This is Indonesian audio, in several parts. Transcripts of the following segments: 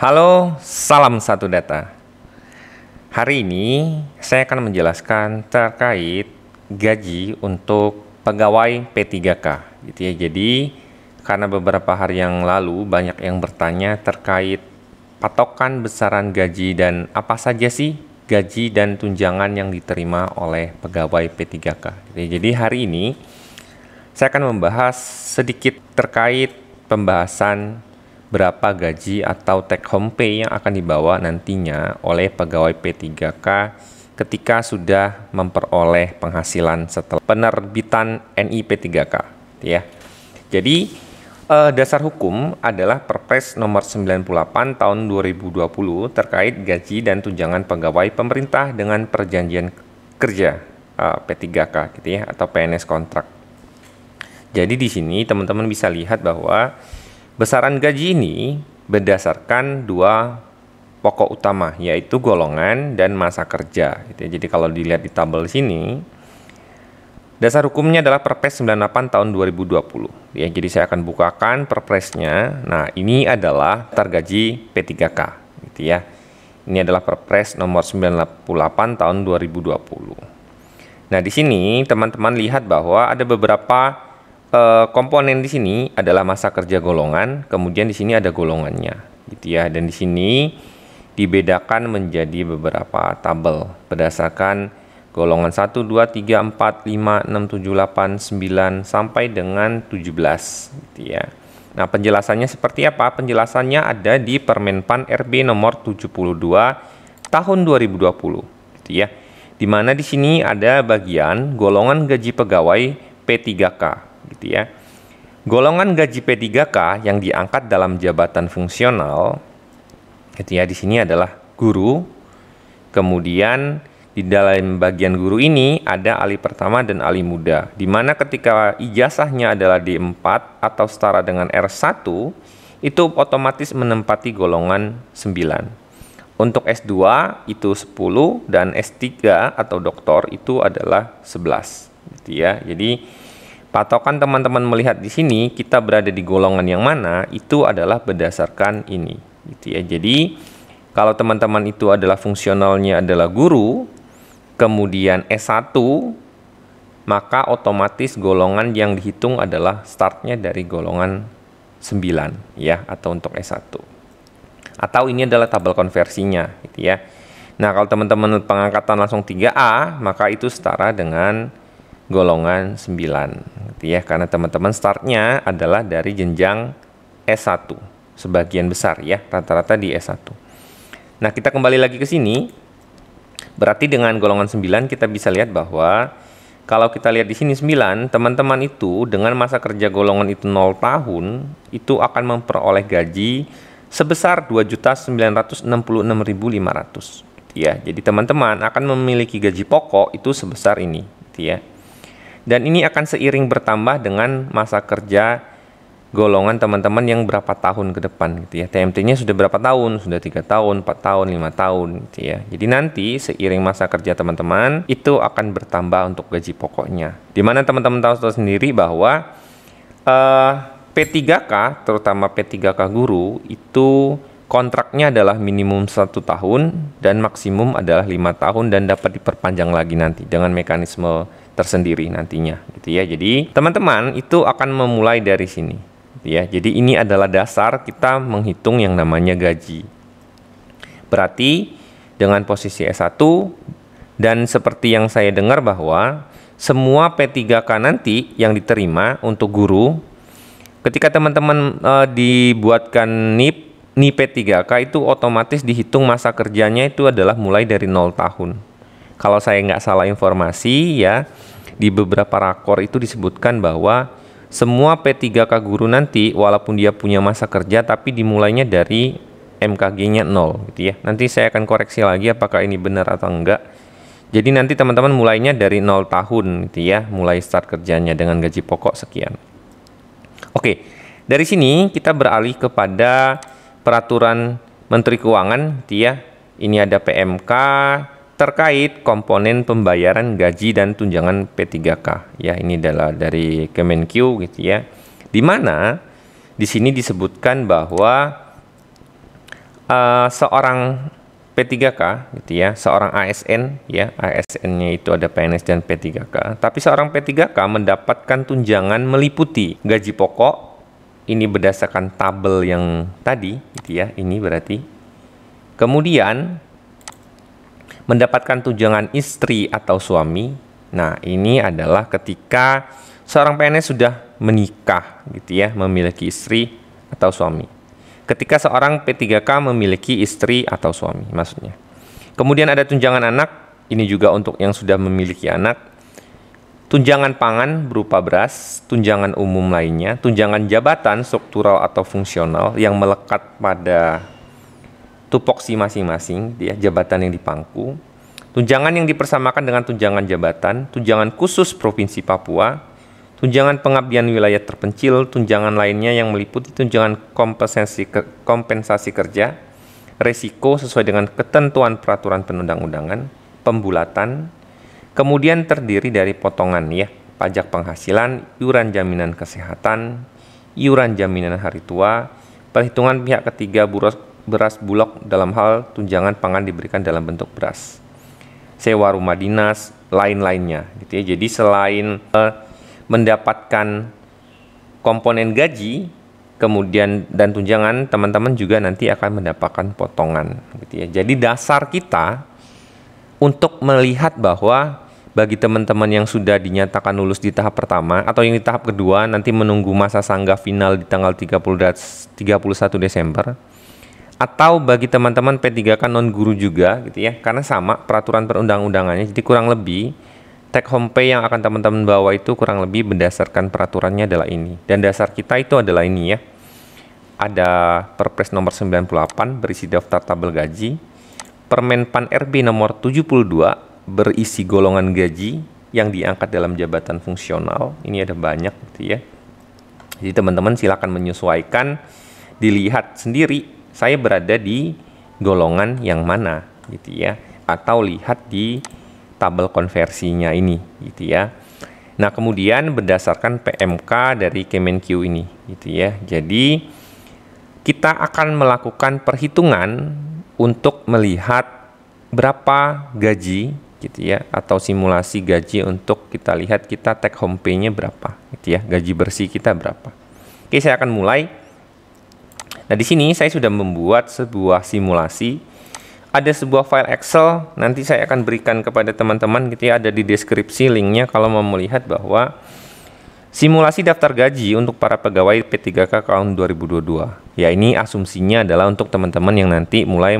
Halo, salam satu data. Hari ini saya akan menjelaskan terkait gaji untuk pegawai P3K gitu ya. Jadi karena beberapa hari yang lalu banyak yang bertanya terkait patokan besaran gaji dan apa saja sih gaji dan tunjangan yang diterima oleh pegawai P3K. Jadi hari ini saya akan membahas sedikit terkait pembahasan berapa gaji atau take home pay yang akan dibawa nantinya oleh pegawai P3K ketika sudah memperoleh penghasilan setelah penerbitan NIP3K ya. Jadi dasar hukum adalah Perpres nomor 98 tahun 2020 terkait gaji dan tunjangan pegawai pemerintah dengan perjanjian kerja P3K gitu ya, atau PNS kontrak. Jadi di sini teman-teman bisa lihat bahwa besaran gaji ini berdasarkan dua pokok utama, yaitu golongan dan masa kerja. Jadi kalau dilihat di tabel sini, dasar hukumnya adalah Perpres 98 tahun 2020. Ya, jadi saya akan bukakan Perpresnya. Nah, ini adalah daftar gaji P3K. Gitu ya. Ini adalah Perpres nomor 98 tahun 2020. Nah, di sini teman-teman lihat bahwa ada beberapa komponen di sini adalah masa kerja golongan, kemudian di sini ada golongannya, gitu ya. Dan di sini dibedakan menjadi beberapa tabel berdasarkan golongan 1, 2, 3, 4, 5, 6, 7, 8, 9 sampai dengan 17, gitu ya. Nah, penjelasannya seperti apa? Penjelasannya ada di Permenpan RB nomor 72 tahun 2020, gitu ya. Di mana di sini ada bagian golongan gaji pegawai P3K. Gitu ya. Golongan gaji P3K yang diangkat dalam jabatan fungsional gitu ya, di sini adalah guru. Kemudian di dalam bagian guru ini ada alih pertama dan alih muda, di mana ketika ijazahnya adalah D4 atau setara dengan R1 itu otomatis menempati golongan 9. Untuk S2 itu 10 dan S3 atau doktor itu adalah 11 gitu ya. Jadi patokan teman-teman melihat di sini kita berada di golongan yang mana itu adalah berdasarkan ini, gitu ya. Jadi kalau teman-teman itu adalah fungsionalnya adalah guru, kemudian S1, maka otomatis golongan yang dihitung adalah startnya dari golongan 9 ya, atau untuk S1. Atau ini adalah tabel konversinya, gitu ya. Nah, kalau teman-teman pengangkatan langsung 3A, maka itu setara dengan golongan 9 gitu ya, karena teman-teman startnya adalah dari jenjang S1 sebagian besar ya, rata-rata di S1. Nah, kita kembali lagi ke sini. Berarti dengan golongan 9 kita bisa lihat bahwa kalau kita lihat di sini 9, teman-teman itu dengan masa kerja golongan itu 0 tahun itu akan memperoleh gaji sebesar 2.966.500 ya. Jadi teman-teman akan memiliki gaji pokok itu sebesar ini gitu ya. Dan ini akan seiring bertambah dengan masa kerja golongan teman-teman yang berapa tahun ke depan gitu ya. TMT-nya sudah berapa tahun? Sudah 3 tahun, 4 tahun, 5 tahun gitu ya. Jadi nanti seiring masa kerja teman-teman itu akan bertambah untuk gaji pokoknya. Dimana teman-teman tahu sendiri bahwa P3K, terutama P3K guru itu kontraknya adalah minimum 1 tahun dan maksimum adalah 5 tahun dan dapat diperpanjang lagi nanti dengan mekanisme tersendiri nantinya gitu ya. Jadi teman-teman itu akan memulai dari sini gitu ya. Jadi ini adalah dasar kita menghitung yang namanya gaji. Berarti dengan posisi S1 dan seperti yang saya dengar bahwa semua P3K nanti yang diterima untuk guru ketika teman-teman dibuatkan NIP P3K itu otomatis dihitung masa kerjanya itu adalah mulai dari 0 tahun. Kalau saya nggak salah informasi ya, di beberapa rakor itu disebutkan bahwa semua P3K guru nanti walaupun dia punya masa kerja tapi dimulainya dari MKG-nya 0 gitu ya. Nanti saya akan koreksi lagi apakah ini benar atau enggak. Jadi nanti teman-teman mulainya dari 0 tahun gitu ya, mulai start kerjanya dengan gaji pokok sekian. Oke, dari sini kita beralih kepada peraturan Menteri Keuangan gitu ya. Ini ada PMK terkait komponen pembayaran gaji dan tunjangan P3K. Ya, ini adalah dari Kemenq gitu ya. Di mana di sini disebutkan bahwa seorang P3K gitu ya, seorang ASN ya, ASN-nya itu ada PNS dan P3K. Tapi seorang P3K mendapatkan tunjangan meliputi gaji pokok, ini berdasarkan tabel yang tadi gitu ya, ini berarti. Kemudian mendapatkan tunjangan istri atau suami. Nah, ini adalah ketika seorang PNS sudah menikah gitu ya, memiliki istri atau suami. Ketika seorang P3K memiliki istri atau suami maksudnya. Kemudian ada tunjangan anak, ini juga untuk yang sudah memiliki anak. Tunjangan pangan berupa beras, tunjangan umum lainnya, tunjangan jabatan struktural atau fungsional yang melekat pada tupoksi masing-masing, ya, jabatan yang dipangku. Tunjangan yang dipersamakan dengan tunjangan jabatan, tunjangan khusus Provinsi Papua, tunjangan pengabdian wilayah terpencil, tunjangan lainnya yang meliputi tunjangan kompensasi kerja, resiko sesuai dengan ketentuan peraturan perundang-undangan, pembulatan, kemudian terdiri dari potongan ya, pajak penghasilan, iuran jaminan kesehatan, iuran jaminan hari tua, perhitungan pihak ketiga beras bulog dalam hal tunjangan pangan diberikan dalam bentuk beras, sewa rumah dinas, lain-lainnya gitu ya. Jadi selain mendapatkan komponen gaji kemudian dan tunjangan, teman-teman juga nanti akan mendapatkan potongan gitu ya. Jadi dasar kita untuk melihat bahwa bagi teman-teman yang sudah dinyatakan lulus di tahap pertama atau yang di tahap kedua nanti menunggu masa sanggah final di tanggal 31 Desember, atau bagi teman-teman P3K non guru juga gitu ya, karena sama peraturan perundang-undangannya, jadi kurang lebih take home pay yang akan teman-teman bawa itu kurang lebih berdasarkan peraturannya adalah ini. Dan dasar kita itu adalah ini ya. Ada Perpres nomor 98 berisi daftar tabel gaji, Permenpan RB nomor 72 berisi golongan gaji yang diangkat dalam jabatan fungsional. Ini ada banyak gitu ya. Jadi teman-teman silakan menyesuaikan, dilihat sendiri saya berada di golongan yang mana gitu ya, atau lihat di tabel konversinya ini gitu ya. Nah, kemudian berdasarkan PMK dari Kemenq ini gitu ya. Jadi kita akan melakukan perhitungan untuk melihat berapa gaji gitu ya, atau simulasi gaji untuk kita lihat kita take home pay-nya berapa gitu ya, gaji bersih kita berapa. Oke, saya akan mulai. Nah, di sini saya sudah membuat sebuah simulasi. Ada sebuah file Excel, nanti saya akan berikan kepada teman-teman gitu ya, ada di deskripsi linknya kalau mau melihat bahwa simulasi daftar gaji untuk para pegawai P3K tahun 2022. Ya, ini asumsinya adalah untuk teman-teman yang nanti mulai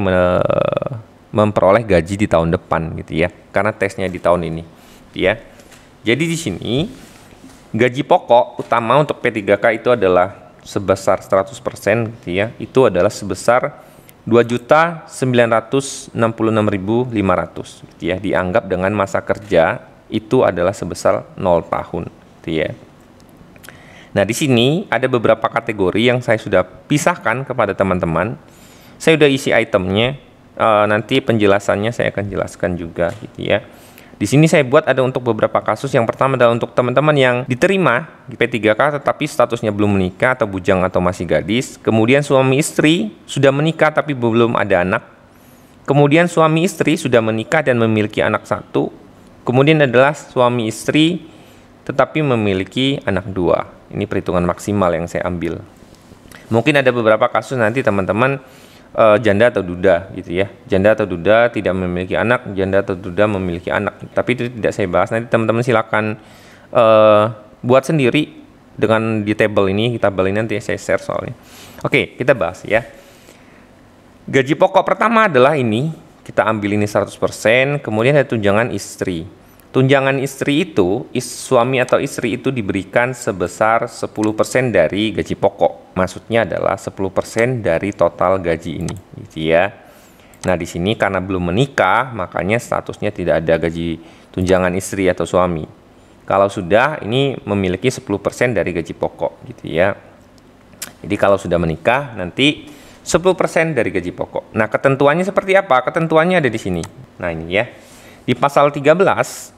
memperoleh gaji di tahun depan gitu ya, karena tesnya di tahun ini gitu ya. Jadi di sini gaji pokok utama untuk P3K itu adalah sebesar 100% gitu ya, itu adalah sebesar 2.966.500 gitu ya, dianggap dengan masa kerja itu adalah sebesar 0 tahun gitu ya. Nah, di sini ada beberapa kategori yang saya sudah pisahkan kepada teman-teman. Saya sudah isi itemnya, nanti penjelasannya saya akan jelaskan juga gitu ya. Di sini saya buat ada untuk beberapa kasus. Yang pertama adalah untuk teman-teman yang diterima di P3K tetapi statusnya belum menikah atau bujang atau masih gadis. Kemudian suami istri sudah menikah tapi belum ada anak. Kemudian suami istri sudah menikah dan memiliki anak 1. Kemudian adalah suami istri tetapi memiliki anak 2. Ini perhitungan maksimal yang saya ambil. Mungkin ada beberapa kasus nanti teman-teman janda atau duda gitu ya, janda atau duda tidak memiliki anak, janda atau duda memiliki anak, tapi itu tidak saya bahas. Nanti teman-teman silakan buat sendiri dengan di tabel ini nanti saya share soalnya. Oke, kita bahas ya. Gaji pokok pertama adalah ini, kita ambil ini 100%, kemudian ada tunjangan istri. Tunjangan istri itu, suami atau istri itu diberikan sebesar 10% dari gaji pokok. Maksudnya adalah 10% dari total gaji ini, gitu ya. Nah, di sini karena belum menikah, makanya statusnya tidak ada gaji tunjangan istri atau suami. Kalau sudah, ini memiliki 10% dari gaji pokok, gitu ya. Jadi kalau sudah menikah, nanti 10% dari gaji pokok. Nah, ketentuannya seperti apa? Ketentuannya ada di sini. Nah, ini ya. Di pasal 13,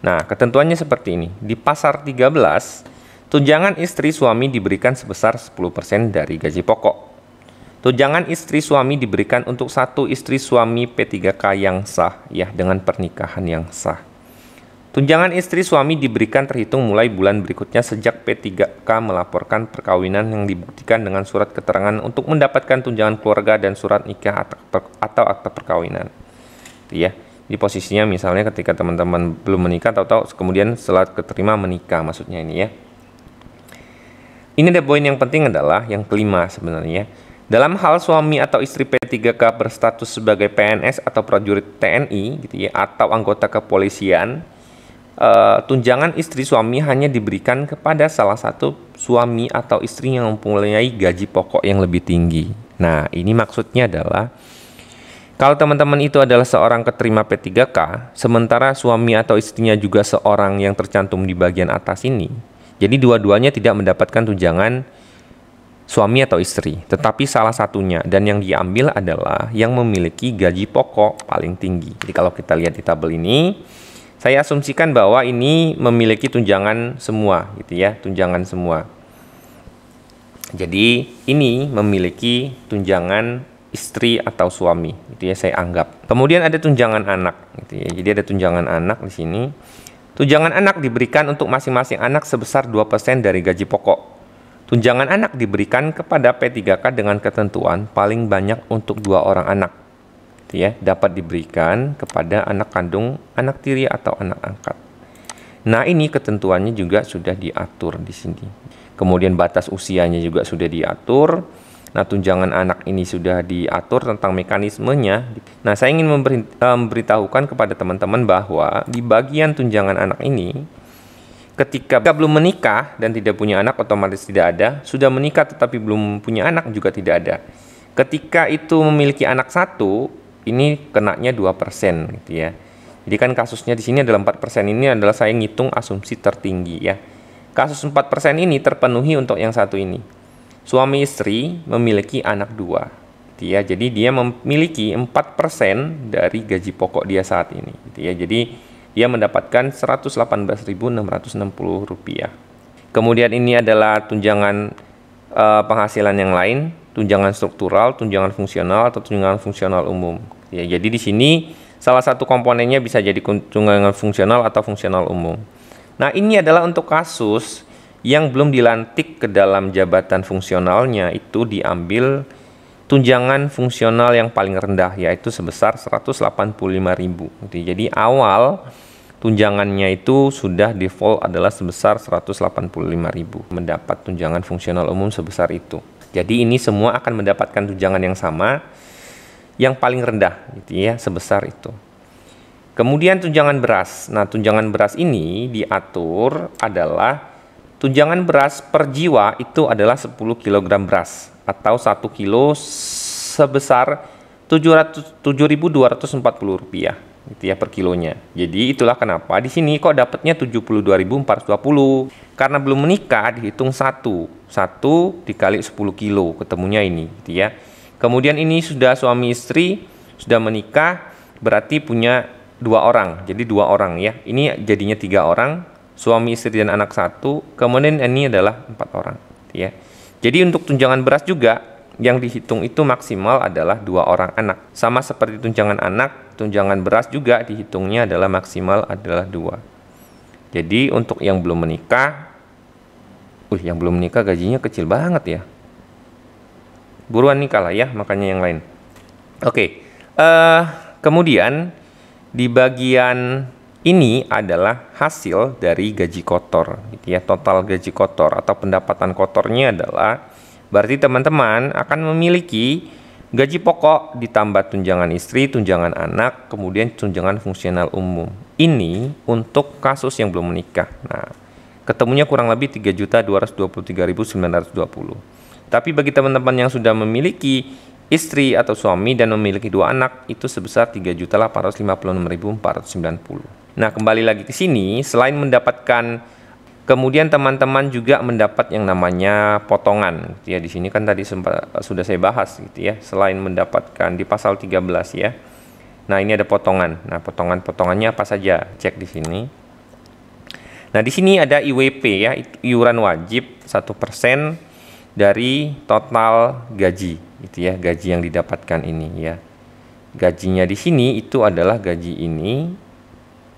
nah, ketentuannya seperti ini. Di pasal 13, tunjangan istri suami diberikan sebesar 10% dari gaji pokok. Tunjangan istri suami diberikan untuk satu istri suami P3K yang sah, ya, dengan pernikahan yang sah. Tunjangan istri suami diberikan terhitung mulai bulan berikutnya sejak P3K melaporkan perkawinan yang dibuktikan dengan surat keterangan untuk mendapatkan tunjangan keluarga dan surat nikah atau akta perkawinan. Ya, di posisinya misalnya ketika teman-teman belum menikah, tahu-tahu kemudian setelah keterima menikah, maksudnya ini ya. Ini ada poin yang penting adalah yang kelima sebenarnya. Dalam hal suami atau istri P3K berstatus sebagai PNS atau prajurit TNI gitu ya, atau anggota kepolisian, tunjangan istri suami hanya diberikan kepada salah satu suami atau istri yang mempunyai gaji pokok yang lebih tinggi. Nah, ini maksudnya adalah kalau teman-teman itu adalah seorang keterima P3K, sementara suami atau istrinya juga seorang yang tercantum di bagian atas ini, jadi dua-duanya tidak mendapatkan tunjangan suami atau istri, tetapi salah satunya dan yang diambil adalah yang memiliki gaji pokok paling tinggi. Jadi kalau kita lihat di tabel ini, saya asumsikan bahwa ini memiliki tunjangan semua gitu ya, tunjangan semua. Jadi ini memiliki tunjangan istri atau suami, gitu ya, saya anggap. Kemudian ada tunjangan anak gitu ya. Jadi ada tunjangan anak di sini. Tunjangan anak diberikan untuk masing-masing anak sebesar 2% dari gaji pokok. Tunjangan anak diberikan kepada P3K dengan ketentuan paling banyak untuk 2 orang anak. Gitu ya, dapat diberikan kepada anak kandung, anak tiri atau anak angkat. Nah, ini ketentuannya juga sudah diatur di sini. Kemudian batas usianya juga sudah diatur. Nah, tunjangan anak ini sudah diatur tentang mekanismenya. Nah, saya ingin memberitahukan kepada teman-teman bahwa di bagian tunjangan anak ini, ketika belum menikah dan tidak punya anak otomatis tidak ada, sudah menikah tetapi belum punya anak juga tidak ada. Ketika itu memiliki anak satu, ini kenanya 2% gitu ya. Jadi kan kasusnya di sini adalah 4%, ini adalah saya ngitung asumsi tertinggi ya. Kasus 4% ini terpenuhi untuk yang satu ini. Suami istri memiliki anak 2 gitu ya. Jadi dia memiliki 4% dari gaji pokok dia saat ini gitu ya. Jadi dia mendapatkan Rp118.660. Kemudian ini adalah tunjangan penghasilan yang lain, tunjangan struktural, tunjangan fungsional, atau tunjangan fungsional umum. Ya, jadi di sini salah satu komponennya bisa jadi tunjangan fungsional atau fungsional umum. Nah, ini adalah untuk kasus yang belum dilantik ke dalam jabatan fungsionalnya, itu diambil tunjangan fungsional yang paling rendah, yaitu sebesar 185.000. Jadi awal tunjangannya itu sudah default adalah sebesar 185.000, mendapat tunjangan fungsional umum sebesar itu. Jadi ini semua akan mendapatkan tunjangan yang sama, yang paling rendah gitu ya, sebesar itu. Kemudian tunjangan beras. Nah, tunjangan beras ini diatur adalah tunjangan beras per jiwa itu adalah 10 kg beras atau 1 kilo sebesar Rp7.240 gitu ya per kilonya. Jadi itulah kenapa di sini kok dapatnya 72.420, karena belum menikah dihitung 1 dikali 10 kilo ketemunya ini gitu ya. Kemudian ini sudah suami istri, sudah menikah, berarti punya 2 orang, jadi 2 orang ya. Ini jadinya 3 orang, suami istri dan anak 1, kemudian ini adalah 4 orang gitu ya. Jadi untuk tunjangan beras juga yang dihitung itu maksimal adalah 2 orang anak. Sama seperti tunjangan anak, tunjangan beras juga dihitungnya adalah maksimal adalah 2. Jadi untuk yang belum menikah, gajinya kecil banget ya. Buruan nikah lah ya, makanya yang lain. Oke, kemudian di bagian ini adalah hasil dari gaji kotor, gitu ya. Total gaji kotor atau pendapatan kotornya adalah, berarti teman-teman akan memiliki gaji pokok ditambah tunjangan istri, tunjangan anak, kemudian tunjangan fungsional umum. Ini untuk kasus yang belum menikah. Nah, ketemunya kurang lebih 3.223.920. Tapi bagi teman-teman yang sudah memiliki istri atau suami dan memiliki 2 anak, itu sebesar 3.856.490. Nah, kembali lagi ke sini, selain mendapatkan, kemudian teman-teman juga mendapat yang namanya potongan gitu ya. Di sini kan tadi sudah saya bahas gitu ya, selain mendapatkan di pasal 13 ya. Nah, ini ada potongan. Nah, potongannya apa saja? Cek di sini. Nah, di sini ada IWP ya, iuran wajib 1% dari total gaji gitu ya, gaji yang didapatkan ini ya. Gajinya di sini itu adalah gaji ini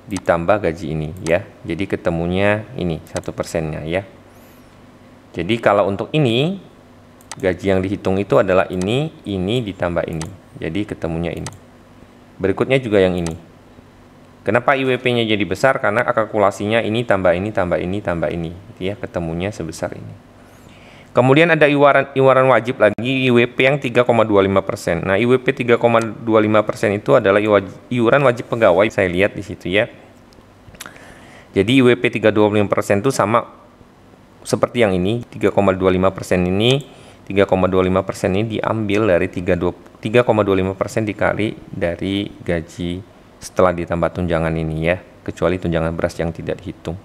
ditambah gaji ini ya. Jadi ketemunya ini 1%-nya ya. Jadi kalau untuk ini gaji yang dihitung itu adalah ini ditambah ini. Jadi ketemunya ini. Berikutnya juga yang ini. Kenapa IWP-nya jadi besar? Karena kalkulasinya ini tambah ini tambah ini tambah ini, gitu ya. Ketemunya sebesar ini. Kemudian ada iuran wajib lagi, IWP yang 3,25%. Nah, IWP 3,25% itu adalah iuran wajib pegawai. Saya lihat di situ ya. Jadi IWP 3,25% itu sama seperti yang ini, 3,25% ini. 3,25% ini diambil dari 3,25% dikali dari gaji setelah ditambah tunjangan ini ya, kecuali tunjangan beras yang tidak dihitung.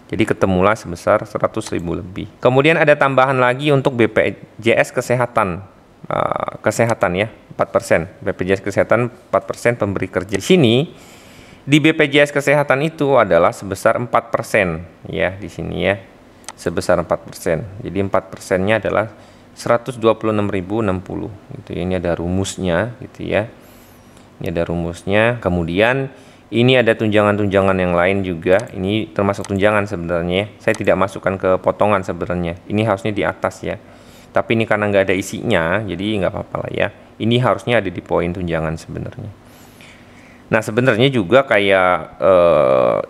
Jadi ketemulah sebesar 100.000 lebih. Kemudian ada tambahan lagi untuk BPJS kesehatan. Kesehatan ya, 4%. BPJS kesehatan 4% pemberi kerja. Di sini di BPJS kesehatan itu adalah sebesar 4% ya, di sini ya. Sebesar 4%. Jadi 4%-nya adalah 126.060 gitu ya. Ini ada rumusnya gitu ya. Ini ada rumusnya. Kemudian ini ada tunjangan-tunjangan yang lain juga. Ini termasuk tunjangan sebenarnya. Saya tidak masukkan ke potongan sebenarnya. Ini harusnya di atas ya. Tapi ini karena nggak ada isinya, jadi nggak apa-apa lah ya. Ini harusnya ada di poin tunjangan sebenarnya. Nah sebenarnya juga kayak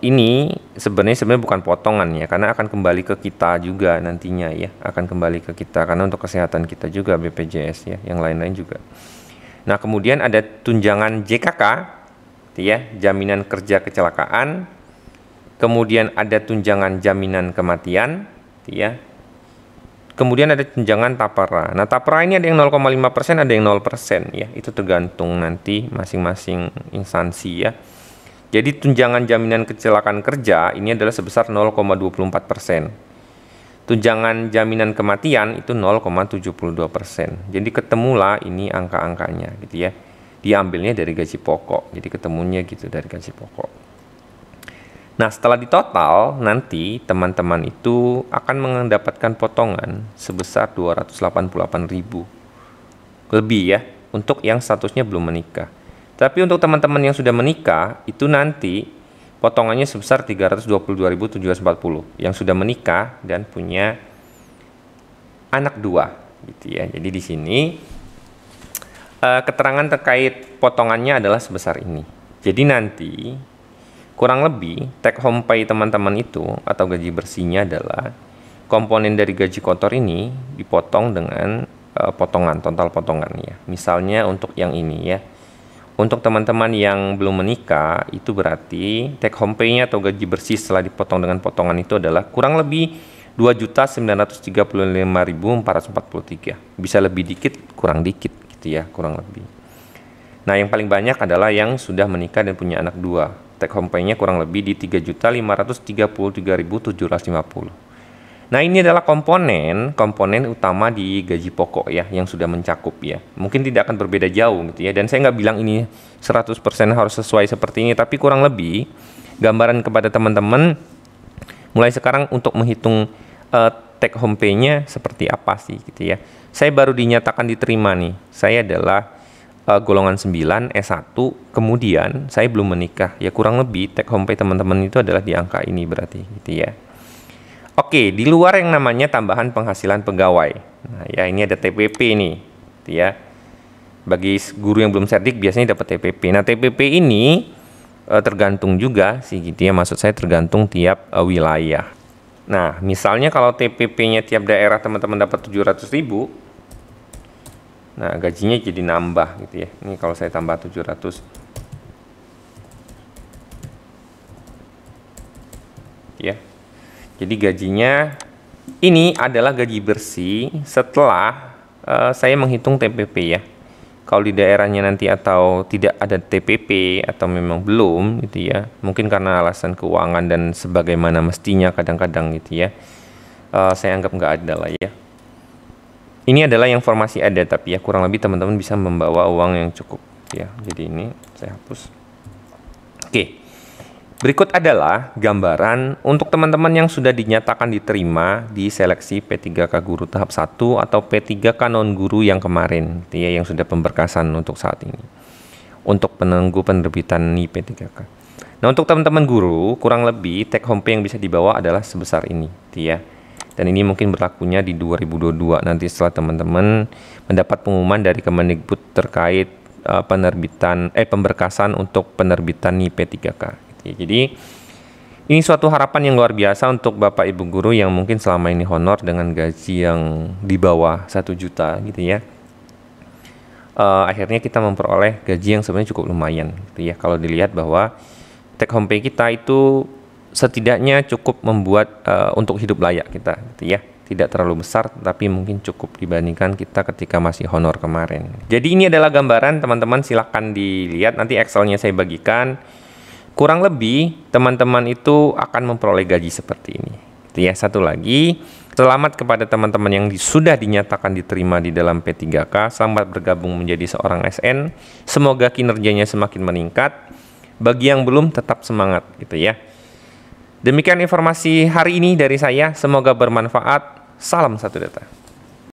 ini sebenarnya bukan potongan ya, karena akan kembali ke kita juga nantinya ya. Akan kembali ke kita karena untuk kesehatan kita juga BPJS ya. Yang lain-lain juga. Nah kemudian ada tunjangan JKK. Ya, jaminan kerja kecelakaan, kemudian ada tunjangan jaminan kematian, ya. Kemudian ada tunjangan tapera. Nah, tapera ini ada yang 0,5%, ada yang 0% ya. Itu tergantung nanti masing-masing instansi ya. Jadi tunjangan jaminan kecelakaan kerja ini adalah sebesar 0,24%. Tunjangan jaminan kematian itu 0,72%. Jadi ketemulah ini angka-angkanya gitu ya. Diambilnya dari gaji pokok, jadi ketemunya gitu dari gaji pokok. Nah setelah ditotal nanti teman-teman itu akan mendapatkan potongan sebesar 288.000 lebih ya untuk yang statusnya belum menikah. Tapi untuk teman-teman yang sudah menikah itu nanti potongannya sebesar 322.740 yang sudah menikah dan punya anak 2 gitu ya. Jadi di sini keterangan terkait potongannya adalah sebesar ini. Jadi nanti kurang lebih take home pay teman-teman itu atau gaji bersihnya adalah komponen dari gaji kotor ini dipotong dengan potongan, total potongannya. Misalnya untuk yang ini ya. Untuk teman-teman yang belum menikah itu berarti take home pay-nya atau gaji bersih setelah dipotong dengan potongan itu adalah kurang lebih 2.935.443. Bisa lebih dikit, kurang dikit gitu ya, kurang lebih. Nah, yang paling banyak adalah yang sudah menikah dan punya anak 2. Take home pay-nya kurang lebih di 3.533.750. Nah, ini adalah komponen utama di gaji pokok ya, yang sudah mencakup ya. Mungkin tidak akan berbeda jauh gitu ya, dan saya nggak bilang ini 100% harus sesuai seperti ini, tapi kurang lebih gambaran kepada teman-teman mulai sekarang untuk menghitung take home pay-nya seperti apa sih gitu ya. Saya baru dinyatakan diterima nih. Saya adalah golongan 9 S1, kemudian saya belum menikah. Ya kurang lebih take home pay teman-teman itu adalah di angka ini berarti gitu ya. Oke, di luar yang namanya tambahan penghasilan pegawai. Nah, ya ini ada TPP nih, gitu ya. Bagi guru yang belum cerdik biasanya dapat TPP. Nah, TPP ini tergantung juga sih gitu ya. Maksud saya tergantung tiap wilayah. Nah, misalnya kalau TPP-nya tiap daerah teman-teman dapat 700.000, nah gajinya jadi nambah gitu ya. Ini kalau saya tambah 700, ya. Jadi gajinya ini adalah gaji bersih setelah saya menghitung TPP ya. Kalau di daerahnya nanti atau tidak ada TPP atau memang belum gitu ya, mungkin karena alasan keuangan dan sebagaimana mestinya kadang-kadang gitu ya, saya anggap nggak ada lah ya. Ini adalah yang formasi ada, tapi ya kurang lebih teman-teman bisa membawa uang yang cukup ya. Jadi ini saya hapus. Oke. Berikut adalah gambaran untuk teman-teman yang sudah dinyatakan diterima di seleksi P3K Guru tahap 1 atau P3K non guru yang kemarin, ya, yang sudah pemberkasan untuk saat ini. Untuk penunggu penerbitan NII P3K. Nah, untuk teman-teman guru, kurang lebih take home pay yang bisa dibawa adalah sebesar ini, ya. Dan ini mungkin berlakunya di 2022 nanti setelah teman-teman mendapat pengumuman dari Kemendikbud terkait pemberkasan untuk penerbitan NII P3K. Ya, jadi ini suatu harapan yang luar biasa untuk Bapak Ibu guru yang mungkin selama ini honor dengan gaji yang di bawah 1 juta gitu ya. Akhirnya kita memperoleh gaji yang sebenarnya cukup lumayan gitu ya. Kalau dilihat bahwa take home pay kita itu setidaknya cukup membuat untuk hidup layak kita gitu ya. Tidak terlalu besar tapi mungkin cukup dibandingkan kita ketika masih honor kemarin. Jadi ini adalah gambaran, teman-teman silahkan dilihat, nanti Excel-nya saya bagikan. Kurang lebih teman-teman itu akan memperoleh gaji seperti ini. Itu ya, satu lagi, selamat kepada teman-teman yang sudah dinyatakan diterima di dalam P3K. Selamat bergabung menjadi seorang SN. Semoga kinerjanya semakin meningkat. Bagi yang belum, tetap semangat gitu ya. Demikian informasi hari ini dari saya. Semoga bermanfaat. Salam satu data.